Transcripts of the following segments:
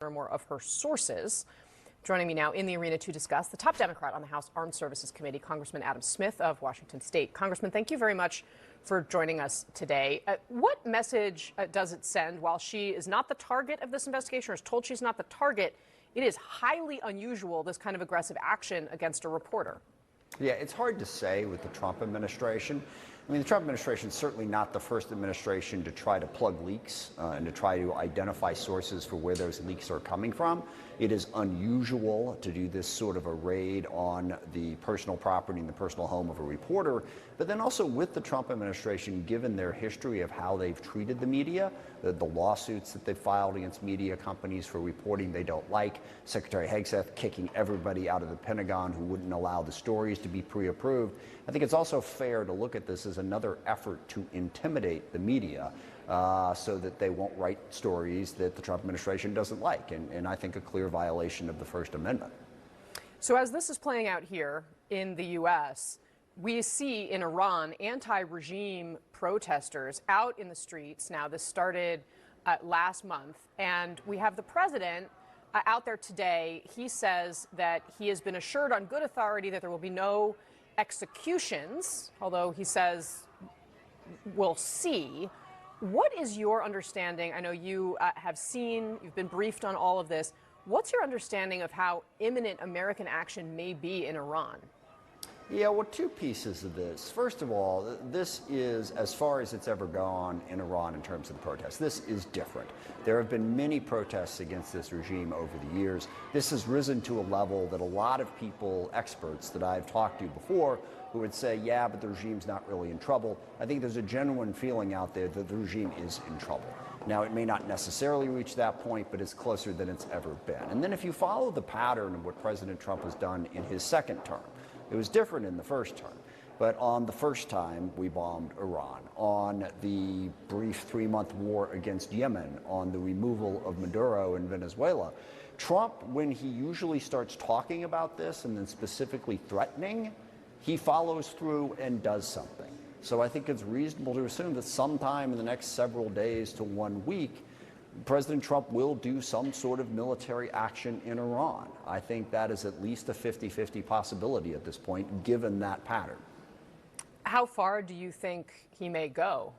or more of her sources. Joining me now in the arena to discuss, the top Democrat on the House Armed Services Committee, Congressman Adam Smith of Washington State. Congressman, thank you very much for joining us today. What message does it send while she is not the target of this investigation, or is told she's not the target? It is highly unusual, this kind of aggressive action against a reporter. Yeah, it's hard to say with the Trump administration. I mean, the Trump administration is certainly not the first administration to try to plug leaks and to try to identify sources for where those leaks are coming from. It is unusual to do this sort of a raid on the personal property and the personal home of a reporter. But then also with the Trump administration, given their history of how they've treated the media, the lawsuits that they've filed against media companies for reporting they don't like, Secretary Hegseth kicking everybody out of the Pentagon who wouldn't allow the stories to be pre-approved. I think it's also fair to look at this as another effort to intimidate the media so that they won't write stories that the Trump administration doesn't like, and I think a clear violation of the First Amendment. So as this is playing out here in the U.S., we see in Iran anti-regime protesters out in the streets now. This started last month, and we have the president out there today. He says that he has been assured on good authority that there will be no executions, although he says we'll see. What is your understanding? I know you you've been briefed on all of this. What's your understanding of how imminent American action may be in Iran? Yeah, well, two pieces of this. First of all, this is as far as it's ever gone in Iran in terms of the protests. This is different. There have been many protests against this regime over the years. This has risen to a level that a lot of people, experts that I've talked to before, who would say, yeah, but the regime's not really in trouble. I think there's a genuine feeling out there that the regime is in trouble. Now, it may not necessarily reach that point, but it's closer than it's ever been. And then if you follow the pattern of what President Trump has done in his second term, it was different in the first term, but on the first time, we bombed Iran. On the brief 3-month war against Yemen, on the removal of Maduro in Venezuela, Trump, when he usually starts talking about this and then specifically threatening, he follows through and does something. So I think it's reasonable to assume that sometime in the next several days to 1 week, President Trump will do some sort of military action in Iran. I think that is at least a 50-50 possibility at this point, given that pattern. How far do you think he may go?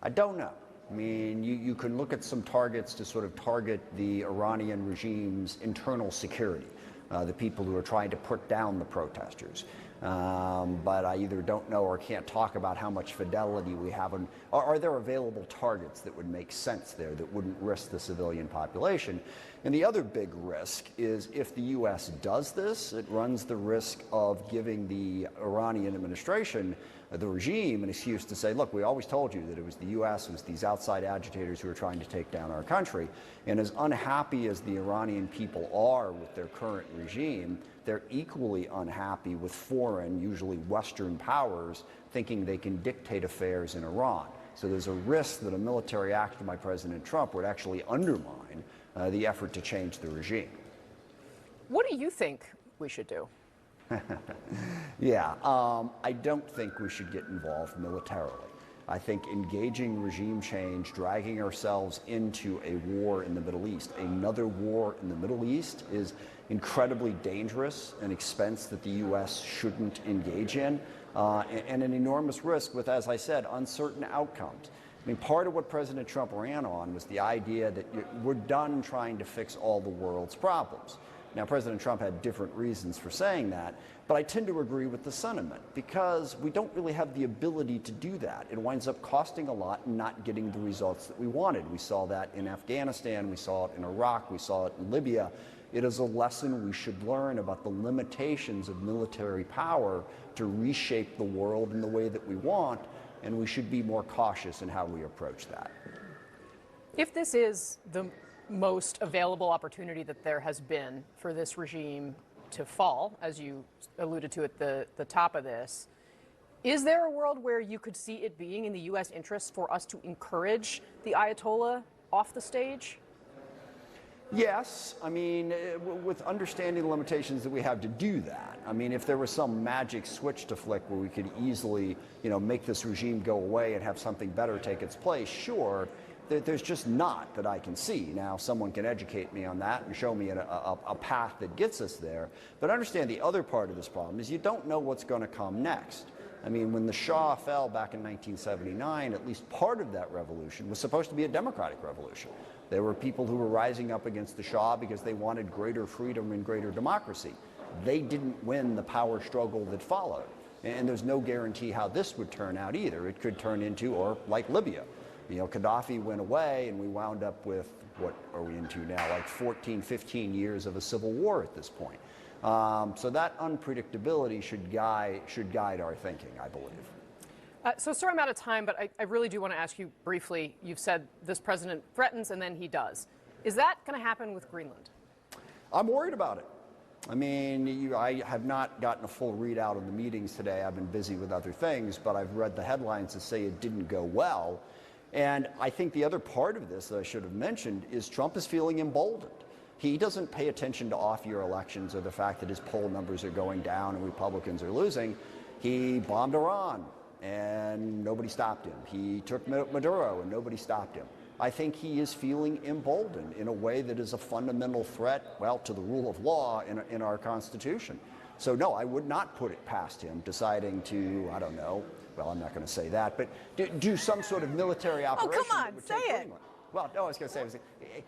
I don't know. I mean, you can look at some targets to sort of target the Iranian regime's internal security, the people who are trying to put down the protesters. But I either don't know or can't talk about how much fidelity we have. Are there available targets that would make sense there that wouldn't risk the civilian population? And the other big risk is if the U.S. does this, it runs the risk of giving the Iranian administration, the regime, an excuse to say, look, we always told you that it was the U.S., it was these outside agitators who were trying to take down our country. And as unhappy as the Iranian people are with their current regime, they're equally unhappy with foreign, usually Western powers, thinking they can dictate affairs in Iran. So there's a risk that a military action by President Trump would actually undermine the effort to change the regime. What do you think we should do? Yeah, I don't think we should get involved militarily. I think engaging regime change, dragging ourselves into a war in the Middle East, another war in the Middle East, is incredibly dangerous, an expense that the U.S. shouldn't engage in, and an enormous risk with, as I said, uncertain outcomes. I mean, part of what President Trump ran on was the idea that we're done trying to fix all the world's problems. Now, President Trump had different reasons for saying that, but I tend to agree with the sentiment because we don't really have the ability to do that. It winds up costing a lot and not getting the results that we wanted. We saw that in Afghanistan, we saw it in Iraq, we saw it in Libya. It is a lesson we should learn about the limitations of military power to reshape the world in the way that we want, and we should be more cautious in how we approach that. If this is the most available opportunity that there has been for this regime to fall, as you alluded to at the top of this, is there a world where you could see it being in the U.S. interest for us to encourage the Ayatollah off the stage? Yes, I mean, with understanding the limitations that we have to do that. I mean, if there was some magic switch to flick where we could easily, make this regime go away and have something better take its place, sure. There's just not that I can see. Now, someone can educate me on that and show me a path that gets us there. But understand the other part of this problem is you don't know what's going to come next. I mean, when the Shah fell back in 1979, at least part of that revolution was supposed to be a democratic revolution. There were people who were rising up against the Shah because they wanted greater freedom and greater democracy. They didn't win the power struggle that followed. And there's no guarantee how this would turn out either. It could turn into, or like Libya. You know, Gaddafi went away and we wound up with, what are we into now, like 14, 15 years of a civil war at this point. So that unpredictability should guide our thinking, I believe. So, sir, I'm out of time, but I really do want to ask you briefly. You've said this president threatens and then he does. Is that going to happen with Greenland? I'm worried about it. I mean, I have not gotten a full readout of the meetings today. I've been busy with other things, but I've read the headlines that say it didn't go well. And I think the other part of this that I should have mentioned is Trump is feeling emboldened. He doesn't pay attention to off-year elections or the fact that his poll numbers are going down and Republicans are losing. He bombed Iran and nobody stopped him. He took Maduro and nobody stopped him. I think he is feeling emboldened in a way that is a fundamental threat, well, to the rule of law in our Constitution. So no, I would not put it past him deciding to, I don't know, well, I'm not going to say that, but do some sort of military operation. Oh, come on, say it. Well, no, I was going to say,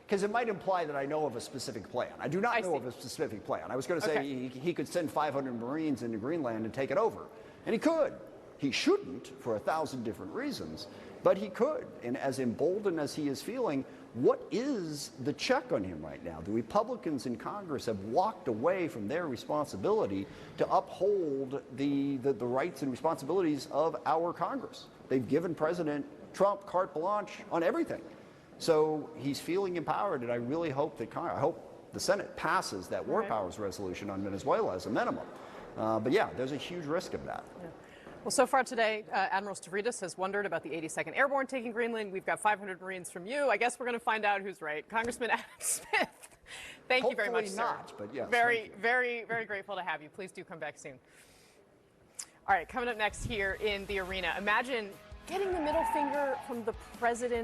because it might imply that I know of a specific plan. I do not know of a specific plan. I was going to say he could send 500 Marines into Greenland and take it over. And he could. He shouldn't for 1,000 different reasons, but he could. And as emboldened as he is feeling, what is the check on him right now? The Republicans in Congress have walked away from their responsibility to uphold the rights and responsibilities of our Congress. They've given President Trump carte blanche on everything. So he's feeling empowered, and I really hope that I hope the Senate passes that war powers resolution on Venezuela as a minimum. But yeah, there's a huge risk of that. Yeah. Well, so far today, Admiral Stavridis has wondered about the 82nd Airborne taking Greenland. We've got 500 Marines from you. I guess we're going to find out who's right. Congressman Adam Smith, thank you very much, sir. Not, but yes. Very, very, very grateful to have you. Please do come back soon. All right, coming up next here in the arena, imagine getting the middle finger from the president.